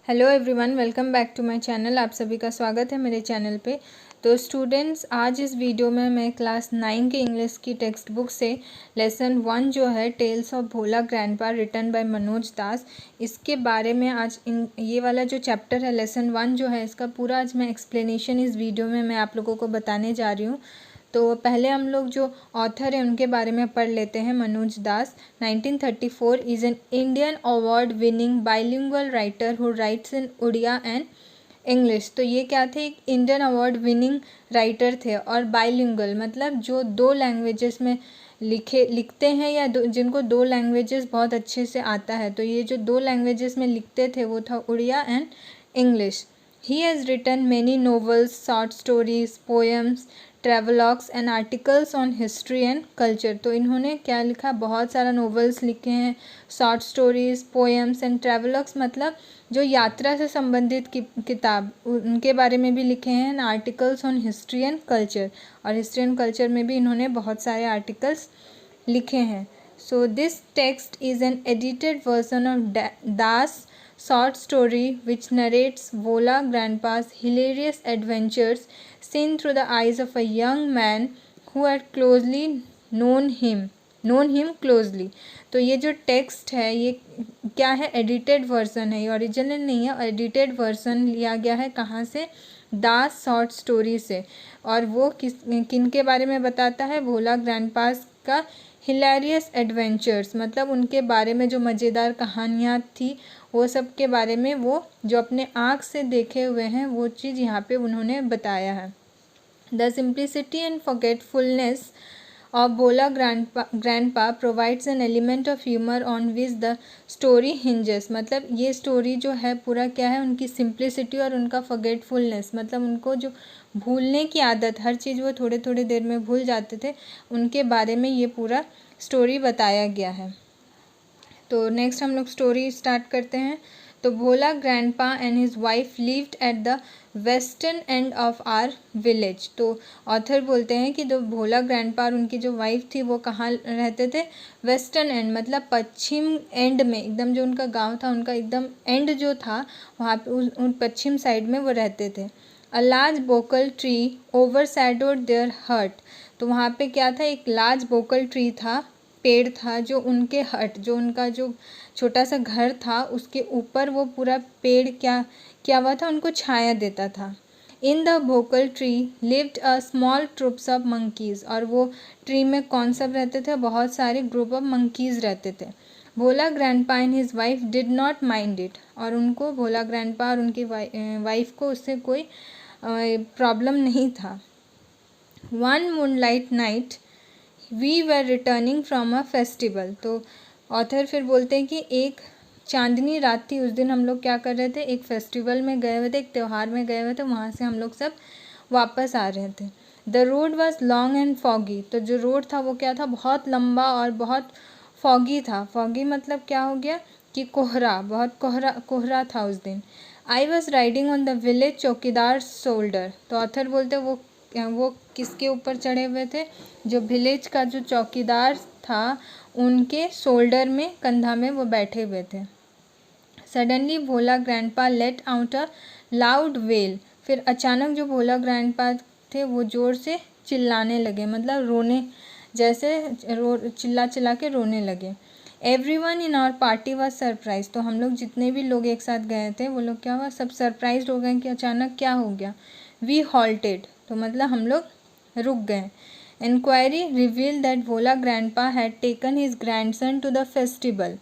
Hello everyone, welcome back to my channel. आप सभी का स्वागत है मेरे चैनल पे। तो स्टूडेंट्स, आज इस वीडियो में मैं क्लास 9 के इंग्लिश की टेक्स्ट बुक से लेसन 1 जो है tales of Bhola grandpa written by Manoj Das, इसके बारे में आज ये वाला जो चैप्टर है लेसन 1 जो है इसका पूरा आज मैं एक्सप्लेनेशन इस वीडियो में मैं आप लोगों को बताने जा रही हूँ। तो पहले हम लोग जो ऑथर हैं उनके बारे में पढ़ लेते हैं। Manoj Das 1934 is an Indian award winning bilingual writer who writes in Oriya and English. तो ये क्या थे? एक इंडियन अवार्ड विनिंग राइटर थे और बाइलिंगुअल मतलब जो दो लैंग्वेजेस में लिखते हैं या जिनको दो लैंग्वेजेस बहुत अच्छे से आता है। तो ये जो दो लैंग्वेजेस में लिखते थे वो था Odia and English. He has written many novels, short stories, poems, travelogues and articles on history and culture. तो इन्होंने क्या लिखा? बहुत सारा नॉवेल्स लिखे हैं, short stories, poems and travelogues मतलब जो यात्रा से संबंधित किताब उनके बारे में भी लिखे हैं, articles on history and culture, और हिस्ट्री एंड कल्चर में भी इन्होंने बहुत सारे आर्टिकल्स लिखे हैं। So this text is an edited version of Das short story which narrates Vola Grandpa's hilarious adventures seen through the eyes of a young man who had closely known him closely। तो ये जो text है ये क्या है? Edited version है, ये original नहीं है। एडिटेड वर्जन लिया गया है कहाँ से? दास शॉर्ट स्टोरी से। और वो किन के बारे में बताता है? भोला ग्रैंडपास का हिलेरियस एडवेंचर्स मतलब उनके बारे में जो मज़ेदार कहानियाँ थी वो सब के बारे में, वो जो अपने आँख से देखे हुए हैं वो चीज़ यहाँ पे उन्होंने बताया है। The simplicity and forgetfulness of Bola Grandpa provides an element of humor on which the story hinges। मतलब ये स्टोरी जो है पूरा क्या है? उनकी सिंप्लिसिटी और उनका फॉरगेटफुलनेस मतलब उनको जो भूलने की आदत, हर चीज़ वो थोड़े थोड़े देर में भूल जाते थे, उनके बारे में ये पूरा स्टोरी बताया गया है। तो नेक्स्ट हम लोग स्टोरी स्टार्ट करते हैं। तो Bhola grandpa and his wife lived at the western end of our village. तो ऑथर बोलते हैं कि जो भोला ग्रैंडपा और उनकी जो वाइफ थी वो कहाँ रहते थे? वेस्टर्न एंड मतलब पश्चिम एंड में, एकदम जो उनका गांव था उनका एकदम एंड जो था वहाँ पे उन पश्चिम साइड में वो रहते थे। A large bakul tree overshadowed their hut. तो वहाँ पे क्या था? एक लार्ज बोकल ट्री था, पेड़ था, जो उनके हट, जो उनका जो छोटा सा घर था उसके ऊपर वो पूरा पेड़ क्या हुआ था? उनको छाया देता था। इन द भोकल tree lived a small troops of monkeys. और वो ट्री में कौन सब रहते थे? बहुत सारे ग्रुप ऑफ मंकीज़ रहते थे। Bhola grandpa and his wife did not mind it. और उनको भोला ग्रैंडपा और उनकी वाइफ को उससे कोई प्रॉब्लम नहीं था। One moonlight night we were returning from a festival. तो ऑथर फिर बोलते हैं कि एक चांदनी रात थी, उस दिन हम लोग क्या कर रहे थे? एक फेस्टिवल में गए हुए थे, एक त्यौहार में गए हुए थे, वहाँ से हम लोग सब वापस आ रहे थे। The road was long and foggy. तो जो रोड था वो क्या था? बहुत लंबा और बहुत फॉगी था। फॉगी मतलब क्या हो गया? कि कोहरा, बहुत कोहरा था उस दिन। I was riding on the village चौकीदार शोल्डर। तो ऑथर बोलते वो किसके ऊपर चढ़े हुए थे? जो विलेज का जो चौकीदार था उनके शोल्डर में, कंधा में वो बैठे हुए थे। Suddenly Bhola grandpa let out a loud well. फिर अचानक जो भोला ग्रैंडपा थे वो ज़ोर से चिल्लाने लगे, मतलब रोने, जैसे चिल्ला के रोने लगे। Everyone in our party was surprise. तो हम लोग जितने भी लोग एक साथ गए थे वो लोग क्या हुआ? सब सरप्राइज हो गए कि अचानक क्या हो गया। वी हॉल्टेड, तो मतलब हम लोग रुक गए। Inquiry reveal that Bhola grandpa had taken his grandson to the festival.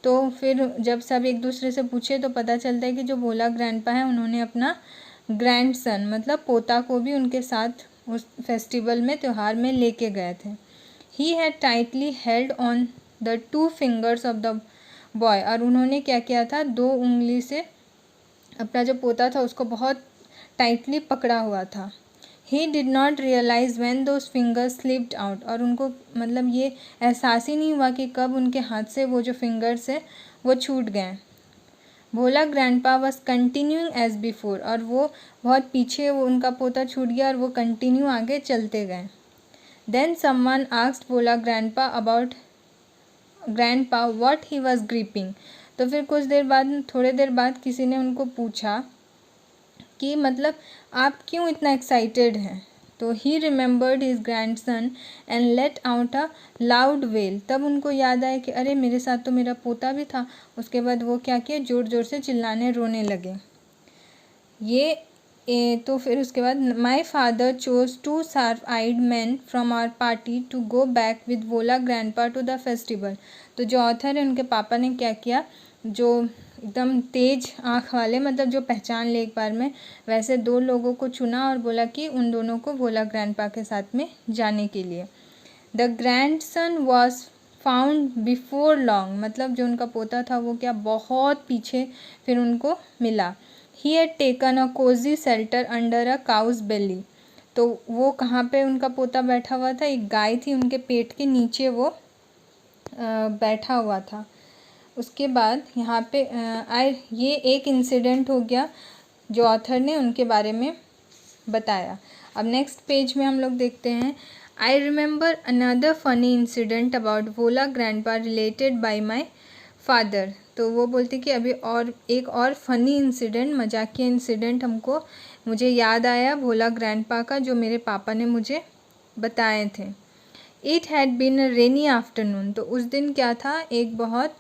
तो फिर जब सब एक दूसरे से पूछे तो पता चलता है कि जो भोला ग्रैंडपा है उन्होंने अपना ग्रैंडसन मतलब पोता को भी उनके साथ उस फेस्टिवल में, त्यौहार में लेके गए थे। He had tightly held on the 2 fingers of the boy. और उन्होंने क्या किया था? 2 उंगली से अपना जो पोता था उसको बहुत टाइटली पकड़ा हुआ था। He did not realise when those fingers slipped out. और उनको मतलब ये एहसास ही नहीं हुआ कि कब उनके हाथ से वो जो फिंगर्स है वो छूट गए। Bhola grandpa was continuing as before. और वो बहुत पीछे वो उनका पोता छूट गया और वो कंटिन्यू आगे चलते गए। Then someone asked Bhola grandpa what he was gripping. तो फिर कुछ देर बाद, थोड़ी देर बाद किसी ने उनको पूछा कि मतलब आप क्यों इतना एक्साइटेड हैं। तो ही remembered his grandson and let out a loud well. तब उनको याद आया कि अरे मेरे साथ तो मेरा पोता भी था। उसके बाद वो क्या किया, ज़ोर ज़ोर से चिल्लाने रोने लगे। तो फिर उसके बाद my father chose 2 sharp eyed men from our party to go back with Bhola grandpa to the festival. तो जो ऑथर है उनके पापा ने क्या किया, जो एकदम तेज आँख वाले, मतलब जो पहचान ले एक बार में, वैसे 2 लोगों को चुना और बोला कि उन दोनों को वोला ग्रैंडपा के साथ में जाने के लिए। The grandson was found before long, मतलब जो उनका पोता था वो क्या बहुत पीछे फिर उनको मिला। He had taken a cosy shelter under a cow's belly. तो वो कहाँ पे उनका पोता बैठा हुआ था, एक गाय थी उनके पेट के नीचे वो बैठा हुआ था। उसके बाद यहाँ पे ये एक इंसिडेंट हो गया जो ऑथर ने उनके बारे में बताया। अब नेक्स्ट पेज में हम लोग देखते हैं, I remember another funny incident about Bhola grandpa related by my father. तो वो बोलते कि अभी और एक और फ़नी इंसिडेंट, मजाकिया इंसिडेंट मुझे याद आया भोला ग्रैंडपा का, जो मेरे पापा ने मुझे बताए थे। It had been a rainy afternoon. तो उस दिन क्या था, एक बहुत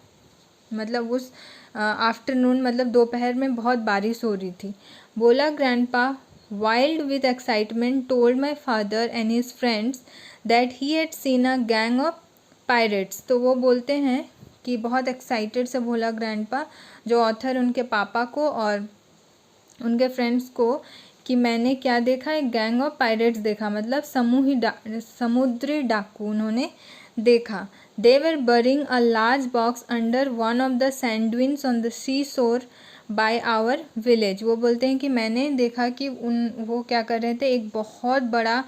मतलब उस आफ्टरनून मतलब दोपहर में बहुत बारिश हो रही थी। Bhola grandpa wild with excitement told my father and his friends that he had seen a gang of pirates. तो वो बोलते हैं कि बहुत एक्साइटेड से भोला ग्रैंडपा, जो ऑथर उनके पापा को और उनके फ्रेंड्स को, कि मैंने क्या देखा, एक गैंग ऑफ पायरेट्स देखा, मतलब समुद्री डाकू उन्होंने देखा। They were burying a large box under one of the sand dunes on the sea shore by our village. वो बोलते हैं कि मैंने देखा कि वो क्या कर रहे थे, एक बहुत बड़ा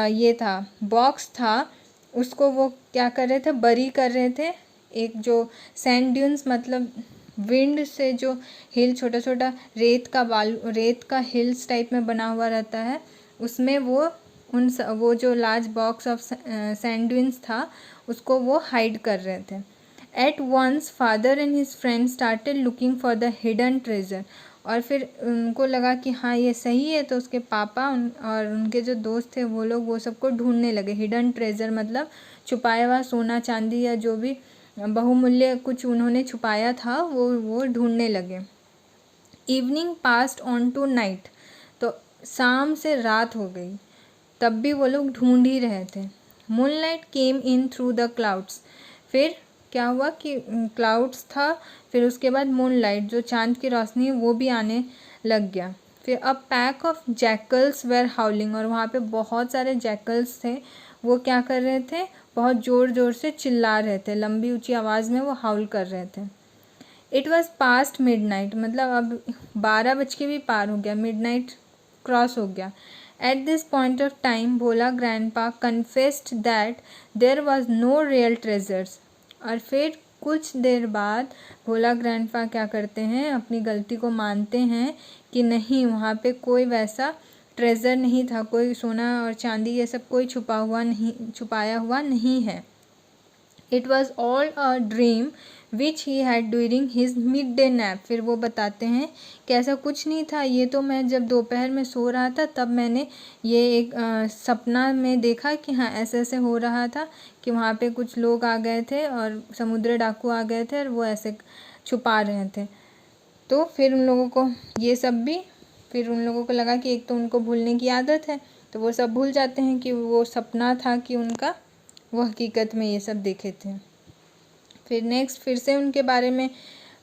ये था बॉक्स था, उसको वो क्या कर रहे थे, बरी कर रहे थे। एक जो सैंड ड्यून्स मतलब विंड से जो हिल, छोटा छोटा रेत का हिल्स टाइप में बना हुआ रहता है, उसमें वो जो large box of sand dunes था उसको वो हाइड कर रहे थे। At once father and his friend started looking for the hidden treasure. और फिर उनको लगा कि हाँ ये सही है, तो उसके पापा और उनके जो दोस्त थे वो लोग वो सबको ढूंढने लगे। हिडन ट्रेजर मतलब छुपाया हुआ सोना चांदी या जो भी बहुमूल्य कुछ उन्होंने छुपाया था वो ढूंढने लगे। Evening passed on to night. तो शाम से रात हो गई, तब भी वो लोग ढूंढ ही रहे थे। Moonlight came in through the clouds. फिर क्या हुआ कि क्लाउड्स था, फिर उसके बाद मूनलाइट जो चांद की रोशनी वो भी आने लग गया। फिर a pack of jackals were howling, और वहाँ पे बहुत सारे जैकल्स थे, वो क्या कर रहे थे, बहुत ज़ोर ज़ोर से चिल्ला रहे थे, लंबी ऊंची आवाज़ में वो हाउल कर रहे थे। इट वॉज पास्ट मिडनाइट, मतलब अब 12 बज के भी पार हो गया, मिडनाइट क्रॉस हो गया। At this point of time Bhola grandpa confessed that there was no real treasures. और फिर कुछ देर बाद भोला ग्रैंडपा क्या करते हैं, अपनी गलती को मानते हैं कि नहीं, वहाँ पे कोई वैसा ट्रेजर नहीं था, कोई सोना और चांदी ये सब कोई छुपाया हुआ नहीं है। It was all a dream which he had during his mid day nap. फिर वो बताते हैं कि ऐसा कुछ नहीं था, ये तो मैं जब दोपहर में सो रहा था तब मैंने ये एक सपना में देखा कि हाँ ऐसे ऐसे हो रहा था कि वहाँ पे कुछ लोग आ गए थे और समुद्री डाकू आ गए थे और वो ऐसे छुपा रहे थे। तो फिर उन लोगों को ये सब भी, फिर उन लोगों को लगा कि एक तो उनको भूलने की आदत है, तो वो सब भूल जाते हैं कि वो सपना था कि उनका, वो हकीकत में ये सब देखे थे। फिर नेक्स्ट फिर से उनके बारे में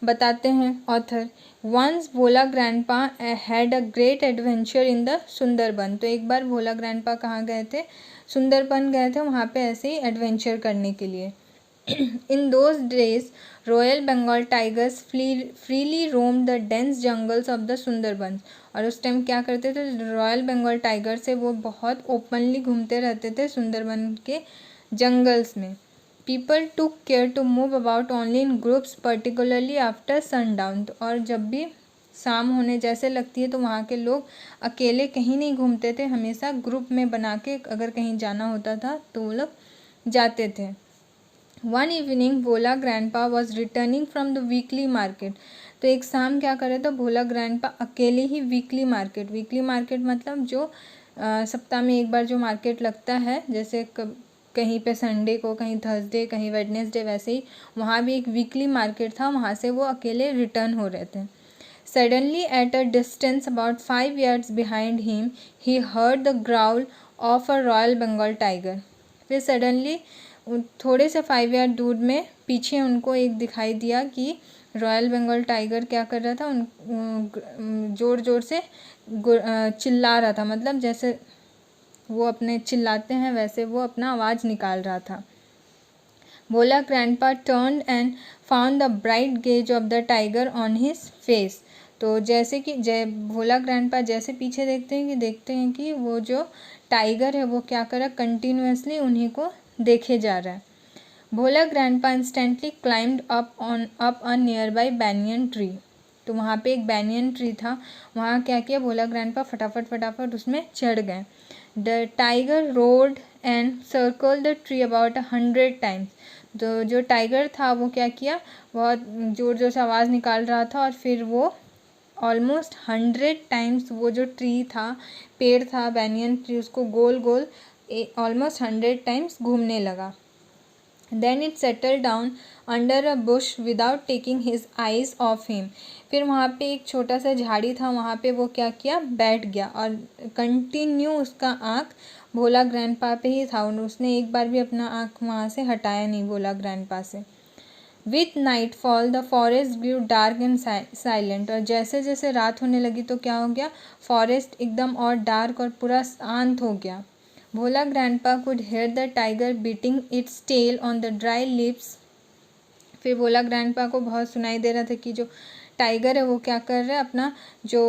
बताते हैं author. Once Bhola grandpa had a great adventure in the Sundarban. तो एक बार भोला ग्रैंडपा कहाँ गए थे, सुंदरबन गए थे, वहाँ पे ऐसे ही एडवेंचर करने के लिए। In those days royal Bengal tigers freely roam the dense jungles of the Sundarban. और उस टाइम क्या करते थे, रॉयल बंगाल टाइगर से वो बहुत ओपनली घूमते रहते थे सुंदरबन के जंगल्स में। People took care to move about only in groups particularly after sundown. और जब भी शाम होने जैसे लगती है तो वहाँ के लोग अकेले कहीं नहीं घूमते थे, हमेशा ग्रुप में बना के अगर कहीं जाना होता था तो वो लोग जाते थे। One evening Bhola grandpa was returning from the weekly market. तो एक शाम क्या करे तो भोला ग्रैंडपा अकेले ही वीकली मार्केट मतलब जो सप्ताह में एक बार जो मार्केट लगता है, जैसे कहीं पे संडे को, कहीं थर्सडे, कहीं वेडनेसडे, वैसे ही वहाँ भी एक वीकली मार्केट था, वहाँ से वो अकेले रिटर्न हो रहे थे। Suddenly at a distance about 5 yards behind him he heard the growl of a royal Bengal tiger. फिर सडनली थोड़े से 5 यार्ड दूर में पीछे उनको एक दिखाई दिया कि रॉयल बंगाल टाइगर क्या कर रहा था, उन ज़ोर ज़ोर से चिल्ला रहा था, मतलब जैसे वो अपने चिल्लाते हैं वैसे वो अपना आवाज़ निकाल रहा था। Bhola grandpa turned and found the bright gaze of the tiger on his face. तो जैसे कि भोला ग्रैंडपा जैसे पीछे देखते हैं कि वो जो टाइगर है वो क्या कर रहा है, कंटिन्यूसली उन्हीं को देखे जा रहा है। Bhola grandpa instantly climbed up a nearby banyan tree. तो वहाँ पे एक बैनियन ट्री था, वहाँ क्या किया भोला ग्रैंडपा फटाफट उसमें चढ़ गए। The tiger road and circle the tree about 100 times। तो जो टाइगर था वो क्या किया, बहुत ज़ोर ज़ोर से आवाज़ निकाल रहा था और फिर वो ऑलमोस्ट 100 times वो जो ट्री था, पेड़ था बैनियन ट्री, उसको गोल गोल ऑलमोस्ट 100 times घूमने लगा। Then it settled down under a bush without taking his eyes off him। फिर वहाँ पे एक छोटा सा झाड़ी था, वहाँ पे वो क्या किया, बैठ गया और कंटिन्यू उसका आँख भोला ग्रैंडपा पे ही था, उसने एक बार भी अपना आँख वहाँ से हटाया नहीं भोला ग्रैंडपा से। With nightfall the forest grew dark and silent. और जैसे जैसे रात होने लगी तो क्या हो गया, फॉरेस्ट एकदम और डार्क और पूरा शांत हो गया। Bhola grandpa could hear the tiger beating its tail on the dry lips. फिर भोला ग्रैंडपा को बहुत सुनाई दे रहा था कि जो टाइगर है वो क्या कर रहा है, अपना जो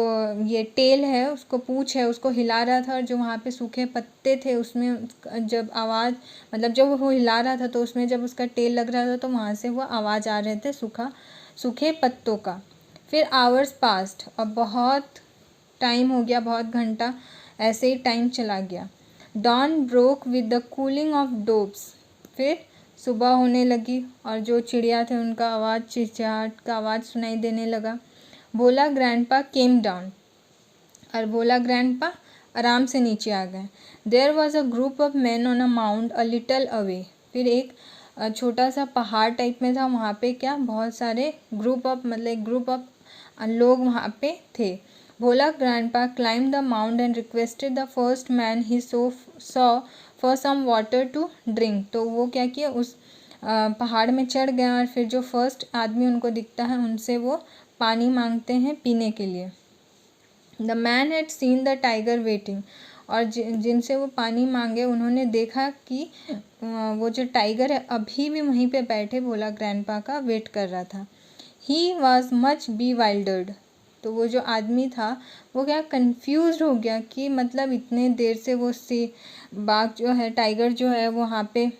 ये टेल है, उसको पूँछ है, उसको हिला रहा था। और जो वहाँ पे सूखे पत्ते थे उसमें जब आवाज़, मतलब जब वो हिला रहा था तो उसमें जब उसका टेल लग रहा था तो वहाँ से वो आवाज़ आ रहे थे सूखे पत्तों का। फिर आवर्स पास्ट, और बहुत टाइम हो गया, बहुत घंटा ऐसे ही टाइम चला गया। Dawn broke with the cooling of doves. फिर सुबह होने लगी और जो चिड़िया थे उनका आवाज़, चिड़चिड़ाहट का आवाज़ सुनाई देने लगा। भोला ग्रैंडपा केम डाउन, और भोला ग्रैंडपा आराम से नीचे आ गए। There was a group of men on a mount a little away. फिर एक छोटा सा पहाड़ टाइप में था, वहाँ पे क्या बहुत सारे ग्रुप ऑफ लोग वहाँ पे थे। Bhola grandpa climb the mount and requested the first man he saw for some water to drink. तो वो क्या किया, उस पहाड़ में चढ़ गया और फिर जो फर्स्ट आदमी उनको दिखता है उनसे वो पानी मांगते हैं पीने के लिए। The man had seen the tiger waiting. और जिनसे वो पानी मांगे उन्होंने देखा कि वो जो टाइगर है अभी भी वहीं पे बैठे भोला ग्रैंडपा का वेट कर रहा था। He was much bewildered. तो वो जो आदमी था वो क्या कंफ्यूज हो गया कि मतलब इतने देर से वो बाघ जो है, टाइगर जो है वो वहाँ पे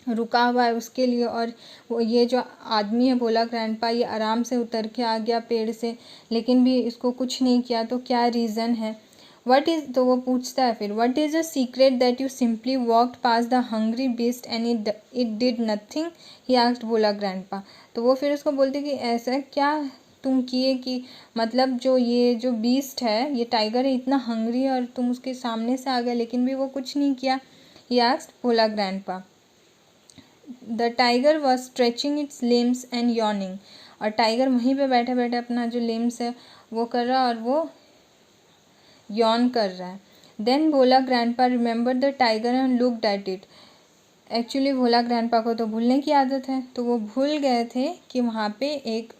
रुका हुआ है उसके लिए, और वो ये जो आदमी है भोला ग्रैंडपा ये आराम से उतर के आ गया पेड़ से, लेकिन भी इसको कुछ नहीं किया, तो क्या रीज़न है। वट इज़, तो वो पूछता है फिर, what is the secret that you simply walked pass the hungry beast and it did nothing, he asked Bhola grandpa. तो वो फिर उसको बोलते कि ऐसा क्या तुम किए कि मतलब जो ये जो बीस्ट है, ये टाइगर है, इतना हंग्री है और तुम उसके सामने से आ गए लेकिन भी वो कुछ नहीं किया। He asked Bhola grandpa. The tiger was stretching it's limbs and yawning. और टाइगर वहीं पे बैठे बैठे अपना जो लिम्स है वो कर रहा है और वो यॉन कर रहा है। Then Bhola grandpa remember the tiger and looked at it. Actually Bhola grandpa को तो भूलने की आदत है, तो वो भूल गए थे कि वहाँ पे एक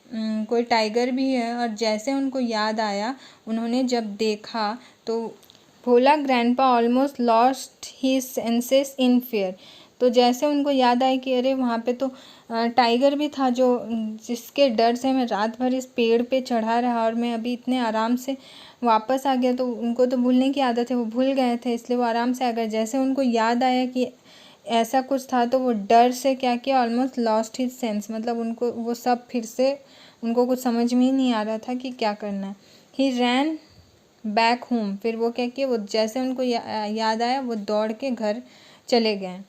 कोई टाइगर भी है। और जैसे उनको याद आया, उन्होंने जब देखा तो Bhola grandpa almost lost his senses in fear. तो जैसे उनको याद आया कि अरे वहाँ पे तो टाइगर भी था जो जिसके डर से मैं रात भर इस पेड़ पे चढ़ा रहा और मैं अभी इतने आराम से वापस आ गया। तो उनको तो भूलने की आदत है, वो भूल गए थे इसलिए वो आराम से आ गए। जैसे उनको याद आया कि ऐसा कुछ था तो वो डर से क्या किया, ऑलमोस्ट लॉस्ट हिज सेंस, मतलब उनको वो सब फिर से उनको कुछ समझ में ही नहीं आ रहा था कि क्या करना है। ही रैन बैक होम। फिर वो क्या किया, वो जैसे उनको याद आया वो दौड़ के घर चले गए।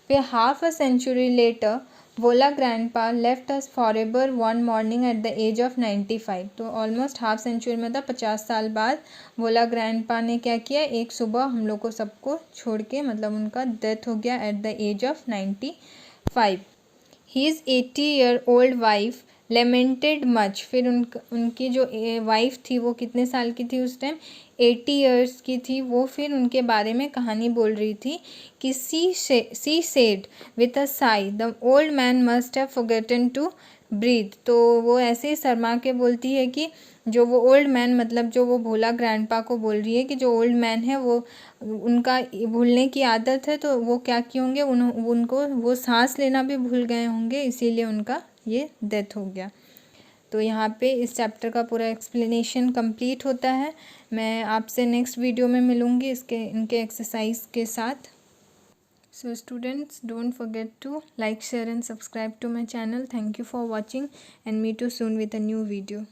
फिर half a century later Bhola grandpa left us forever one morning at the age of 95। तो ऑलमोस्ट हाफ सेंचुरी मतलब 50 साल बाद वोला ग्रैंडपा ने क्या किया, एक सुबह हम लोग को सबको छोड़ के, मतलब उनका डेथ हो गया at the age of 95। His 80-year-old wife lamented much. फिर उनकी जो वाइफ थी वो कितने साल की थी उस टाइम, 80 ईयर्स की थी वो। फिर उनके बारे में कहानी बोल रही थी कि she said with a sigh the old man must have forgotten to breathe. तो वो ऐसे ही शर्मा के बोलती है कि जो वो ओल्ड मैन, मतलब जो वो भोला ग्रैंडपा को बोल रही है कि जो ओल्ड मैन है वो, उनका भूलने की आदत है, तो वो क्या किए होंगे, उनको वो सांस लेना भी भूल गए होंगे, इसीलिए उनका ये डेथ हो गया। तो यहाँ पे इस चैप्टर का पूरा एक्सप्लेनेशन कंप्लीट होता है। मैं आपसे नेक्स्ट वीडियो में मिलूँगी इनके एक्सरसाइज के साथ। So students, don't forget to like, share and subscribe to my channel. Thank you for watching and meet you soon with a new video.